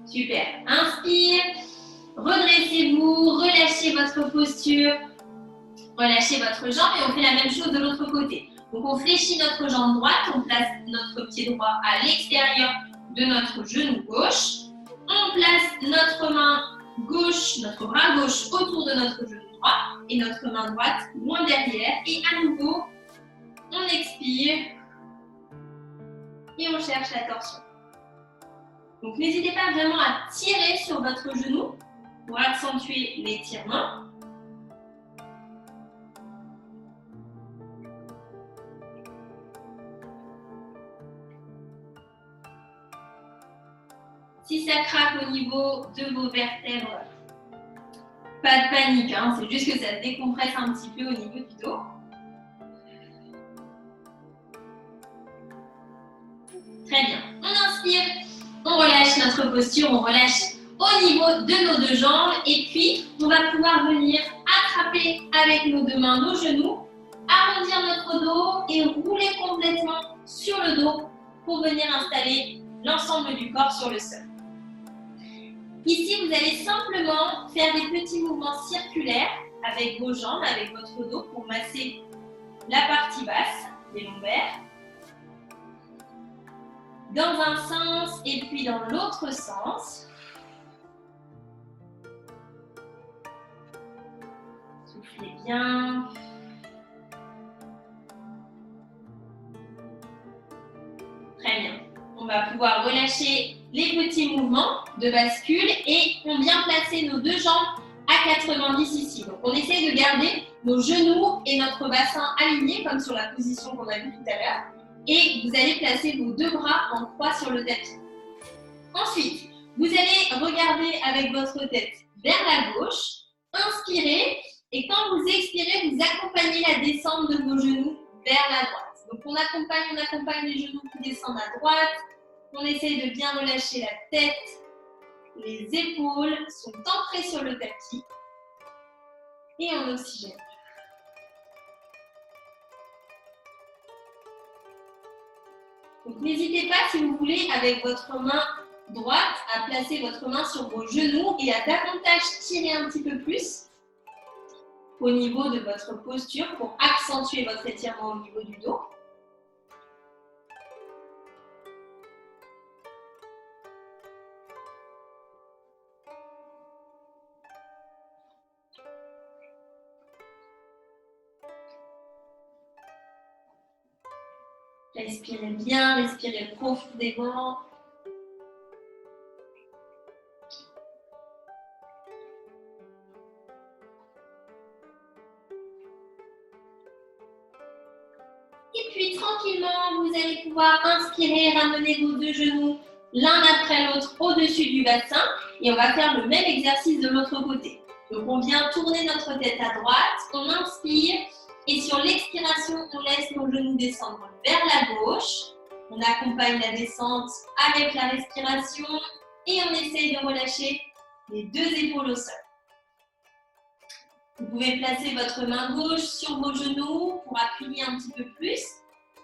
Speaker 2: Super. Inspire, redressez-vous, relâchez votre posture, relâchez votre jambe et on fait la même chose de l'autre côté. Donc on fléchit notre jambe droite, on place notre pied droit à l'extérieur de notre genou gauche. On place notre main gauche, notre bras gauche autour de notre genou droit et notre main droite loin derrière. Et à nouveau, on expire et on cherche la torsion. Donc n'hésitez pas vraiment à tirer sur votre genou pour accentuer l'étirement. Si ça craque au niveau de vos vertèbres, pas de panique, hein, c'est juste que ça se décompresse un petit peu au niveau du dos. Très bien. On inspire, on relâche notre posture, on relâche au niveau de nos deux jambes et puis on va pouvoir venir attraper avec nos deux mains nos genoux, arrondir notre dos et rouler complètement sur le dos pour venir installer l'ensemble du corps sur le sol. Ici, vous allez simplement faire des petits mouvements circulaires avec vos jambes, avec votre dos pour masser la partie basse des lombaires. Dans un sens et puis dans l'autre sens. Soufflez bien. Très bien. On va pouvoir relâcher les petits mouvements de bascule et on vient placer nos deux jambes à 90 ici. Donc on essaie de garder nos genoux et notre bassin alignés comme sur la position qu'on a vue tout à l'heure. Et vous allez placer vos deux bras en croix sur le tapis. Ensuite, vous allez regarder avec votre tête vers la gauche, inspirez et quand vous expirez, vous accompagnez la descente de vos genoux vers la droite. Donc on accompagne les genoux qui descendent à droite. On essaye de bien relâcher la tête. Les épaules sont ancrées sur le tapis. Et on oxygène. Donc n'hésitez pas, si vous voulez, avec votre main droite, à placer votre main sur vos genoux et à davantage tirer un petit peu plus au niveau de votre posture pour accentuer votre étirement au niveau du dos. Respirez bien, respirez profondément. Et puis tranquillement, vous allez pouvoir inspirer, ramener vos deux genoux l'un après l'autre au-dessus du bassin. Et on va faire le même exercice de l'autre côté. Donc on vient tourner notre tête à droite, on inspire. Et sur l'expiration, on laisse nos genoux descendre vers la gauche. On accompagne la descente avec la respiration et on essaye de relâcher les deux épaules au sol. Vous pouvez placer votre main gauche sur vos genoux pour appuyer un petit peu plus.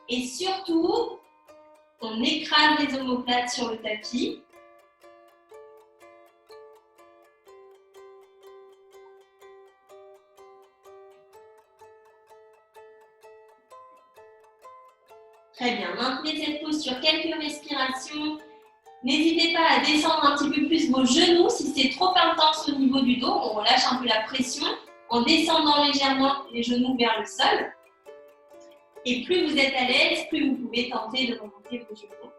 Speaker 2: Et surtout, on écrase les omoplates sur le tapis. Très bien, maintenez cette pose sur quelques respirations. N'hésitez pas à descendre un petit peu plus vos genoux. Si c'est trop intense au niveau du dos, on relâche un peu la pression en descendant légèrement les genoux vers le sol. Et plus vous êtes à l'aise, plus vous pouvez tenter de remonter vos genoux.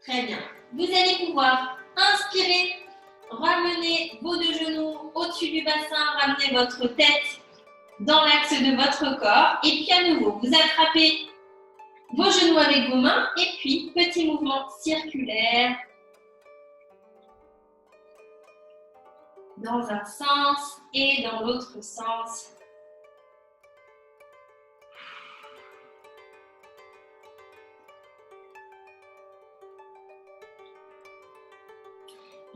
Speaker 2: Très bien. Vous allez pouvoir inspirer. Ramenez vos deux genoux au-dessus du bassin, ramenez votre tête dans l'axe de votre corps. Et puis à nouveau, vous attrapez vos genoux avec vos mains et puis petit mouvement circulaire dans un sens et dans l'autre sens.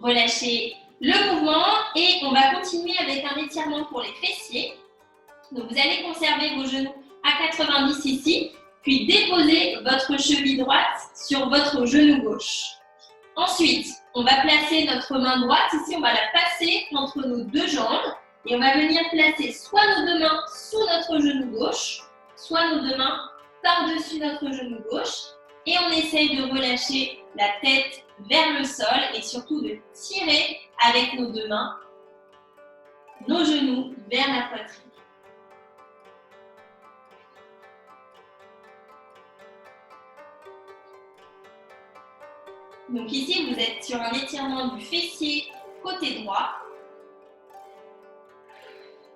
Speaker 2: Relâchez le mouvement et on va continuer avec un étirement pour les fessiers. Donc vous allez conserver vos genoux à 90 ici, puis déposer votre cheville droite sur votre genou gauche. Ensuite, on va placer notre main droite, ici on va la passer entre nos deux jambes et on va venir placer soit nos deux mains sous notre genou gauche, soit nos deux mains par-dessus notre genou gauche. Et on essaye de relâcher la tête vers le sol et surtout de tirer avec nos deux mains nos genoux vers la poitrine. Donc ici, vous êtes sur un étirement du fessier côté droit.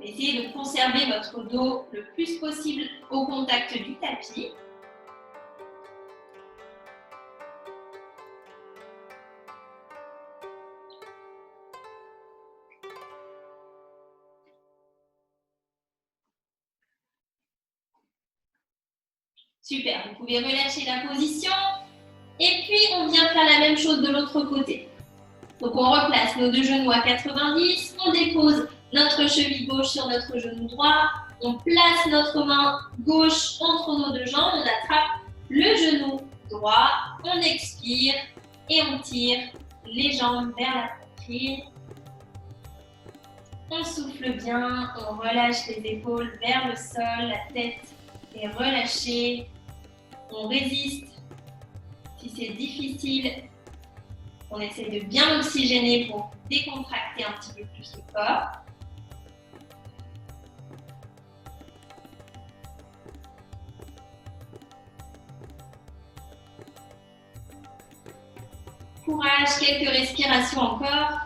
Speaker 2: Essayez de conserver votre dos le plus possible au contact du tapis. Super, vous pouvez relâcher la position. Et puis, on vient faire la même chose de l'autre côté. Donc, on replace nos deux genoux à 90, on dépose notre cheville gauche sur notre genou droit, on place notre main gauche entre nos deux jambes, on attrape le genou droit, on expire et on tire les jambes vers la poitrine. On souffle bien, on relâche les épaules vers le sol, la tête est relâchée, on résiste. Si c'est difficile, on essaie de bien oxygéner pour décontracter un petit peu plus le corps. Courage, quelques respirations encore.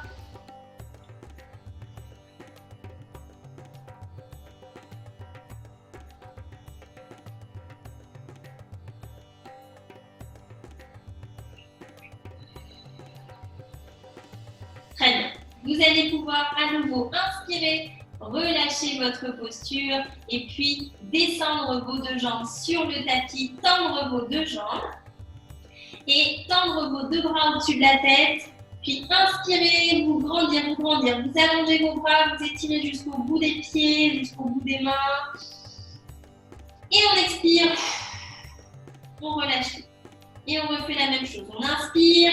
Speaker 2: Très bien. Vous allez pouvoir à nouveau inspirer, relâcher votre posture et puis descendre vos deux jambes sur le tapis, tendre vos deux jambes et tendre vos deux bras au-dessus de la tête. Puis inspirez, vous grandir, vous allongez vos bras, vous étirez jusqu'au bout des pieds, jusqu'au bout des mains. Et on expire, on relâche et on refait la même chose. On inspire.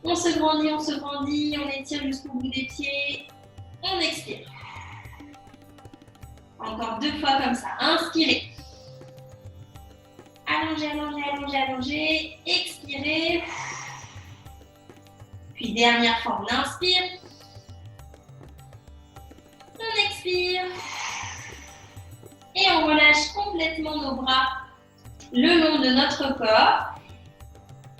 Speaker 2: On se grandit, on étire jusqu'au bout des pieds. On expire. Encore 2 fois comme ça. Inspirez. Allongez, allongez, allongez, allongez. Expirez. Puis dernière fois, on inspire. On expire. Et on relâche complètement nos bras le long de notre corps.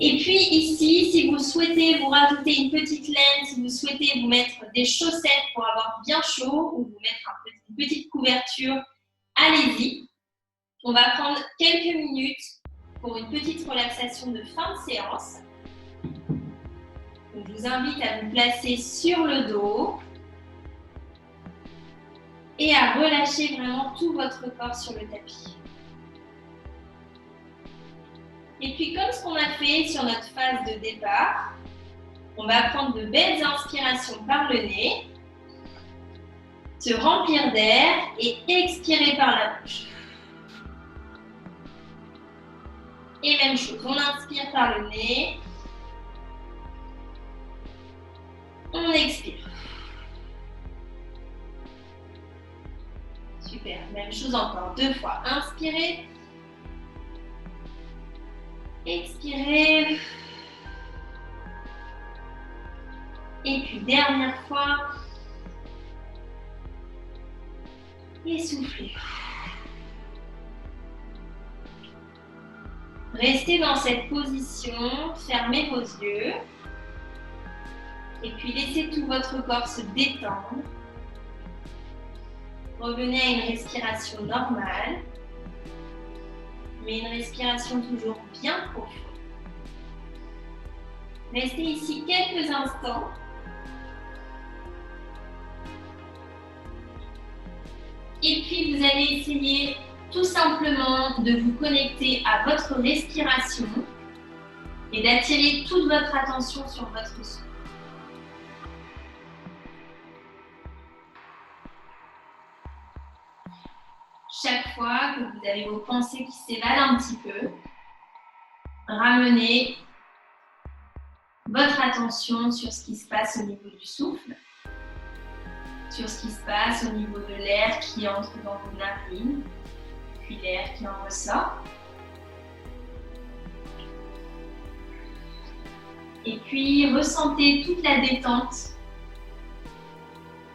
Speaker 2: Et puis ici, si vous souhaitez vous rajouter une petite laine, si vous souhaitez vous mettre des chaussettes pour avoir bien chaud ou vous mettre une petite couverture, allez-y. On va prendre quelques minutes pour une petite relaxation de fin de séance. Donc, je vous invite à vous placer sur le dos et à relâcher vraiment tout votre corps sur le tapis. Et puis, comme ce qu'on a fait sur notre phase de départ, on va prendre de belles inspirations par le nez, se remplir d'air et expirer par la bouche. Et même chose, on inspire par le nez, on expire. Super, même chose encore 2 fois. Inspirez. Expirez. Et puis dernière fois. Et soufflez. Restez dans cette position, fermez vos yeux. Et puis laissez tout votre corps se détendre. Revenez à une respiration normale. Mais une respiration toujours bien profonde. Restez ici quelques instants. Et puis vous allez essayer tout simplement de vous connecter à votre respiration et d'attirer toute votre attention sur votre souffle. Chaque fois que vous avez vos pensées qui s'évadent un petit peu, ramenez votre attention sur ce qui se passe au niveau du souffle, sur ce qui se passe au niveau de l'air qui entre dans vos narines, puis l'air qui en ressort. Et puis, ressentez toute la détente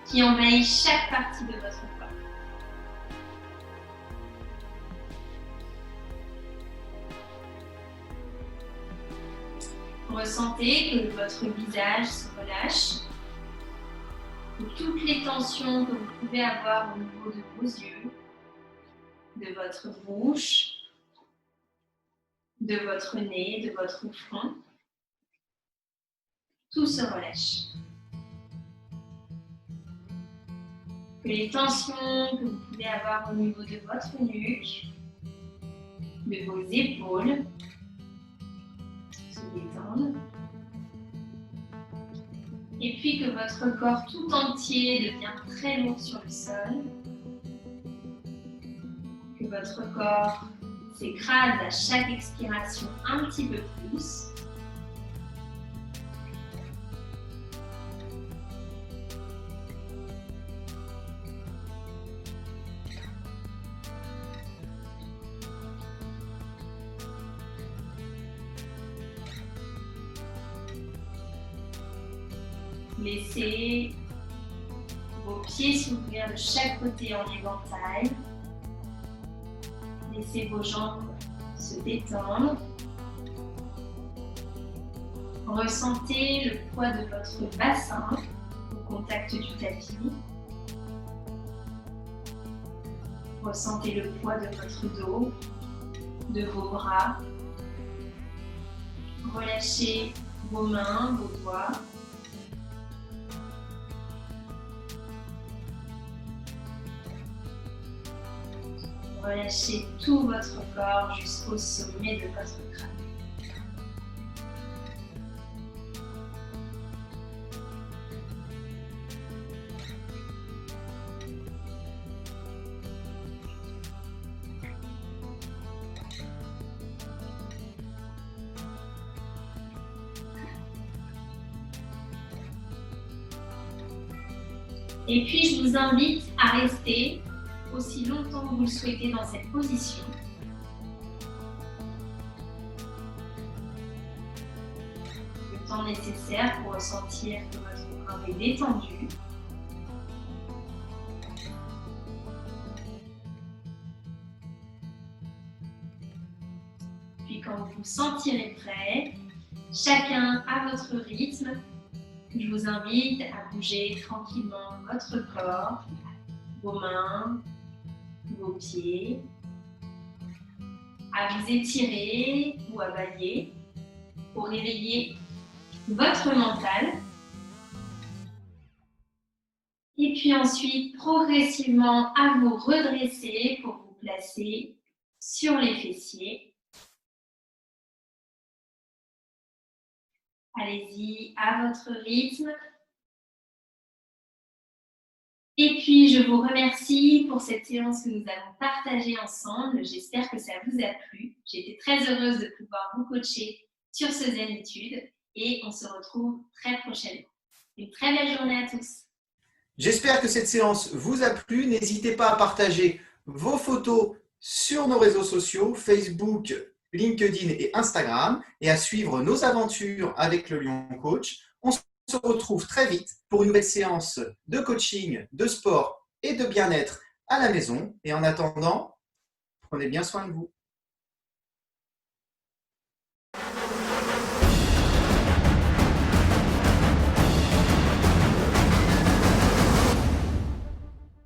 Speaker 2: qui envahit chaque partie de votre corps. Ressentez que votre visage se relâche, que toutes les tensions que vous pouvez avoir au niveau de vos yeux, de votre bouche, de votre nez, de votre front, tout se relâche. Que les tensions que vous pouvez avoir au niveau de votre nuque, de vos épaules, se détendent. Et puis que votre corps tout entier devient très lourd sur le sol. Que votre corps s'écrase à chaque expiration un petit peu plus. Laissez vos pieds s'ouvrir de chaque côté en éventail. Laissez vos jambes se détendre. Ressentez le poids de votre bassin au contact du tapis. Ressentez le poids de votre dos, de vos bras. Relâchez vos mains, vos doigts. Relâchez tout votre corps jusqu'au sommet de votre crâne. Et puis, je vous invite à rester aussi longtemps que vous le souhaitez dans cette position. Le temps nécessaire pour ressentir que votre corps est détendu. Puis quand vous vous sentirez prêt, chacun à votre rythme, je vous invite à bouger tranquillement votre corps, vos mains, vos pieds, à vous étirer ou à bailler pour réveiller votre mental. Et puis ensuite, progressivement, à vous redresser pour vous placer sur les fessiers. Allez-y à votre rythme. Et puis, je vous remercie pour cette séance que nous avons partagée ensemble. J'espère que ça vous a plu. J'ai été très heureuse de pouvoir vous coacher sur ce Zen-Étude et on se retrouve très prochainement. Une très belle journée à tous.
Speaker 1: J'espère que cette séance vous a plu. N'hésitez pas à partager vos photos sur nos réseaux sociaux, Facebook, LinkedIn et Instagram, et à suivre nos aventures avec le Lion Coach. On se retrouve très vite pour une nouvelle séance de coaching, de sport et de bien-être à la maison. Et en attendant, prenez bien soin de vous.